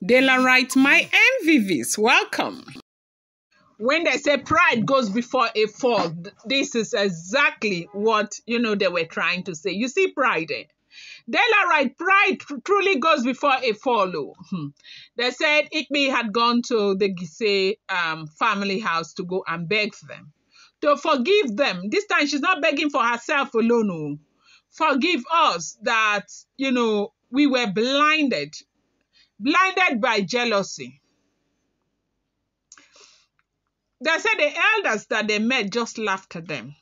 Dela writes, my MVVs, welcome. When they say pride goes before a fall, this is exactly what, they were trying to say. You see pride, eh? Dela writes, pride truly goes before a fall. They said Ikpe had gone to the Gise family house to go and beg them to forgive them. This time she's not begging for herself alone. Forgive us that, we were blinded by jealousy. They said the elders that they met just laughed at them.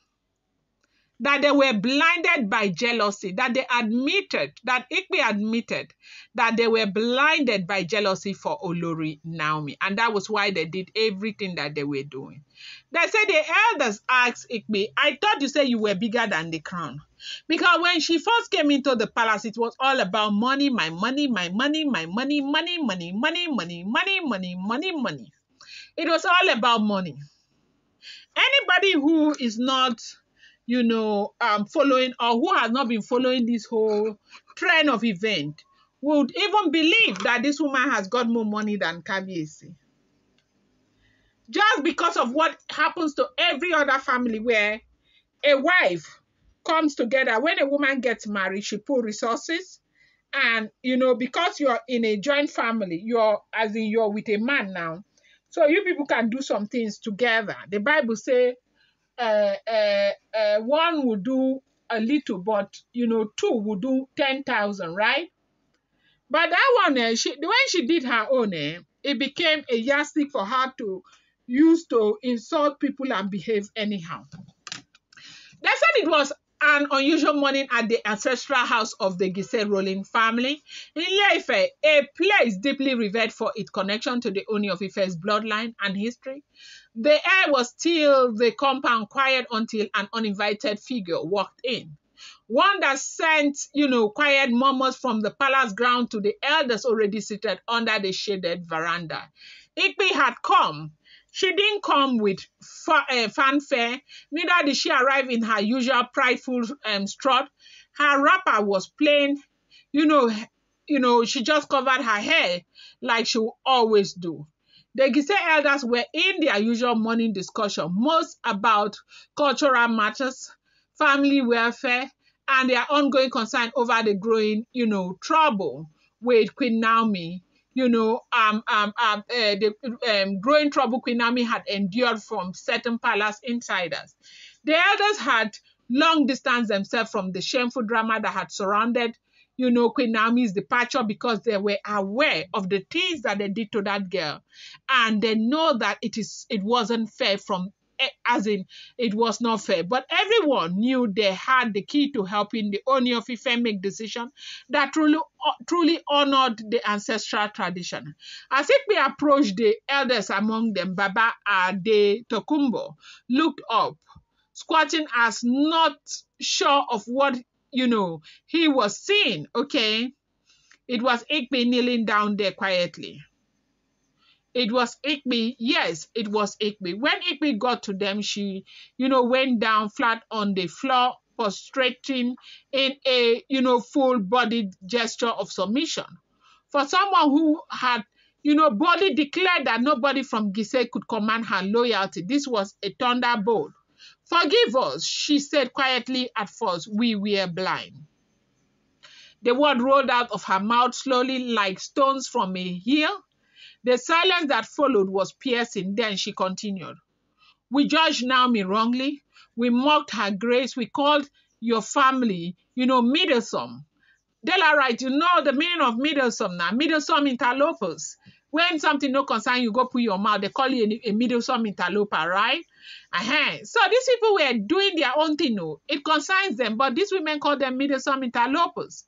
That they were blinded by jealousy. That Ikpe admitted that they were blinded by jealousy for Olori Naomi. And that was why they did everything that they were doing. They said the elders asked Ikpe, I thought you said you were bigger than the crown. Because when she first came into the palace, it was all about money, my money, my money, my money, money, money, money, money, money, money, money, money. It was all about money. Anybody who is not, following, or who has not been following this whole trend of event would even believe that this woman has got more money than Kabiyesi. Just because of what happens to every other family where a wife comes together. When a woman gets married, she pulls resources. And, because you're in a joint family, you're with a man now. So you people can do some things together. The Bible says one will do a little, but, two will do 10,000, right? But that one, when she did her own, it became a yardstick for her to use to insult people and behave anyhow. They said it was an unusual morning at the ancestral house of the Gise ruling family in Ile-Ife, a place deeply revered for its connection to the Ooni of Ife's bloodline and history. The air was still, the compound quiet until an uninvited figure walked in. One that sent, quiet murmurs from the palace ground to the elders already seated under the shaded veranda. Ikpe had come. She didn't come with fanfare, neither did she arrive in her usual prideful strut. Her wrapper was plain, she just covered her hair like she would always do. The Gise elders were in their usual morning discussion, most about cultural matters, family welfare, and their ongoing concern over the growing, trouble with Queen Naomi. The growing trouble Queen Naomi had endured from certain palace insiders. The elders had long distanced themselves from the shameful drama that had surrounded, Queen Naomi's departure, because they were aware of the things that they did to that girl. And they know that it wasn't fair it was not fair. But everyone knew they had the key to helping the Ooni of Ife make decisions that truly honored the ancestral tradition. As Ikpe approached the elders among them, Baba Ade Tokumbo looked up, squatting as not sure of what, he was seeing, okay? It was Ikpe kneeling down there quietly. It was Ikpe. Yes, it was Ikpe. When Ikpe got to them, she, went down flat on the floor, prostrating in a, full-bodied gesture of submission. For someone who had, boldly declared that nobody from Gise could command her loyalty, this was a thunderbolt. Forgive us, she said quietly at first. We were blind. The word rolled out of her mouth slowly like stones from a hill. The silence that followed was piercing. Then she continued. We judged Naomi wrongly. We mocked her grace. We called your family, meddlesome. Dela writes, you know the meaning of meddlesome now. Meddlesome interlopers. When something no concern you, go put your mouth. They call you a meddlesome interloper, right? So these people were doing their own thing. No, it concerns them, but these women call them meddlesome interlopers.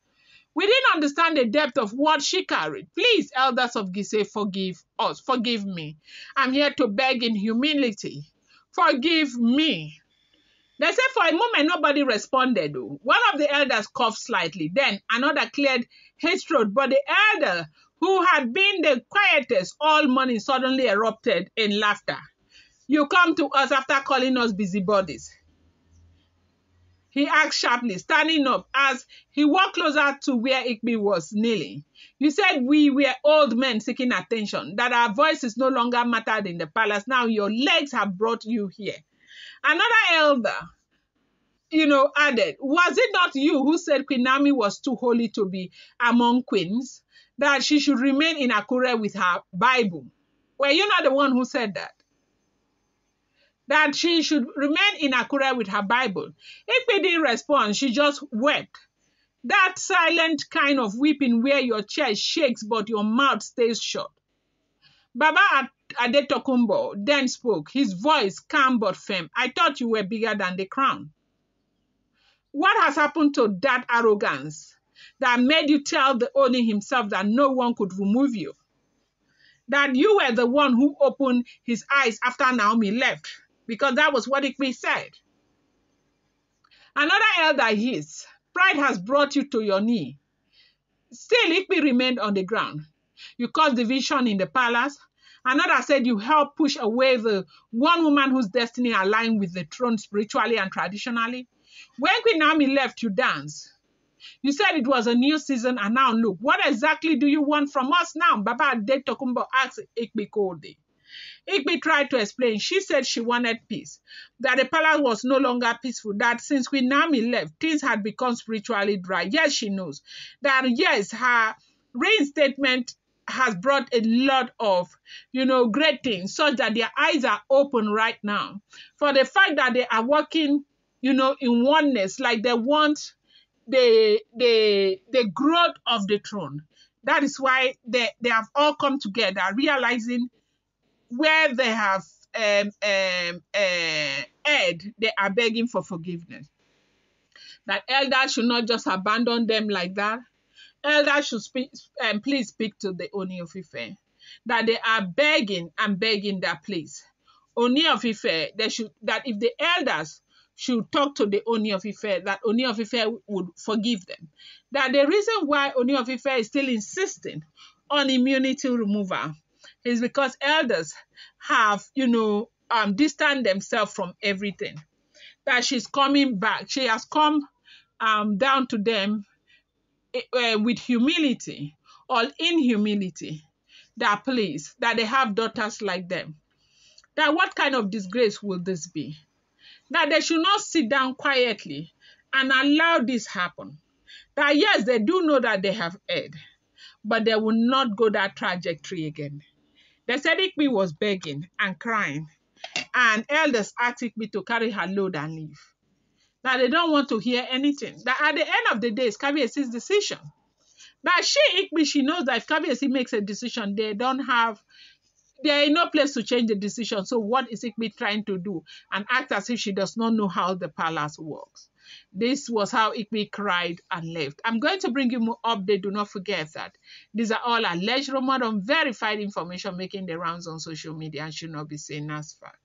We didn't understand the depth of what she carried. Please, elders of Gise, forgive us. Forgive me. I'm here to beg in humility. Forgive me. They said for a moment, nobody responded. One of the elders coughed slightly. Then another cleared his throat. But the elder, who had been the quietest all morning, suddenly erupted in laughter. You come to us after calling us busybodies. he asked sharply, standing up as he walked closer to where Ikpi was kneeling. You said we were old men seeking attention, that our voices no longer mattered in the palace. Now your legs have brought you here. Another elder, added, was it not you who said Queen Naomi was too holy to be among queens, that she should remain in Akure with her Bible? Were you not the one who said that? That she should remain in Akure with her Bible. Ikpi didn't respond, she just wept. That silent kind of weeping where your chest shakes but your mouth stays shut. Baba Adetokunbo then spoke, his voice calm but firm. I thought you were bigger than the crown. What has happened to that arrogance that made you tell the Oni himself that no one could remove you? That you were the one who opened his eyes after Naomi left, because that was what Ikpi said. Another elder hissed, pride has brought you to your knee. Still, Ikpi remained on the ground. You caused division in the palace. Another said you helped push away the one woman whose destiny aligned with the throne spiritually and traditionally. When Queen Naomi left, you danced. You said it was a new season, and now look, what exactly do you want from us now? Baba Adetokunbo asked Ikpi coldly. Ikpi tried to explain. She said she wanted peace, that the palace was no longer peaceful, that since Queen Naomi left, things had become spiritually dry. Yes, she knows that, yes, her reinstatement has brought a lot of, great things, such that their eyes are open right now for the fact that they are working, in oneness, like they want the growth of the throne. That is why they have all come together, realizing where they have erred, they are begging for forgiveness. That elders should not just abandon them like that. Elders should please speak to the Oni of Ife. That they are begging and begging that please. Oni of Ife, that if the elders should talk to the Oni of Ife, that Oni of Ife would forgive them. That the reason why Oni of Ife is still insisting on immunity removal is because elders have, distanced themselves from everything. That she's coming back. She has come down to them with humility, or in humility, that please, that they have daughters like them. That what kind of disgrace will this be? That they should not sit down quietly and allow this happen. That yes, they do know that they have erred, but they will not go that trajectory again. They said Ikpi was begging and crying, and elders asked Ikpi to carry her load and leave. That they don't want to hear anything. That at the end of the day, it's Kabiyesi's decision. That Ikpi, she knows that if Kabiyesi makes a decision, they are in no place to change the decision. So what is Ikpi trying to do? And act as if she does not know how the palace works. This was how Ikpi cried and left. I'm going to bring you more update. Do not forget that these are all alleged, rumored, unverified information making the rounds on social media and should not be seen as fact.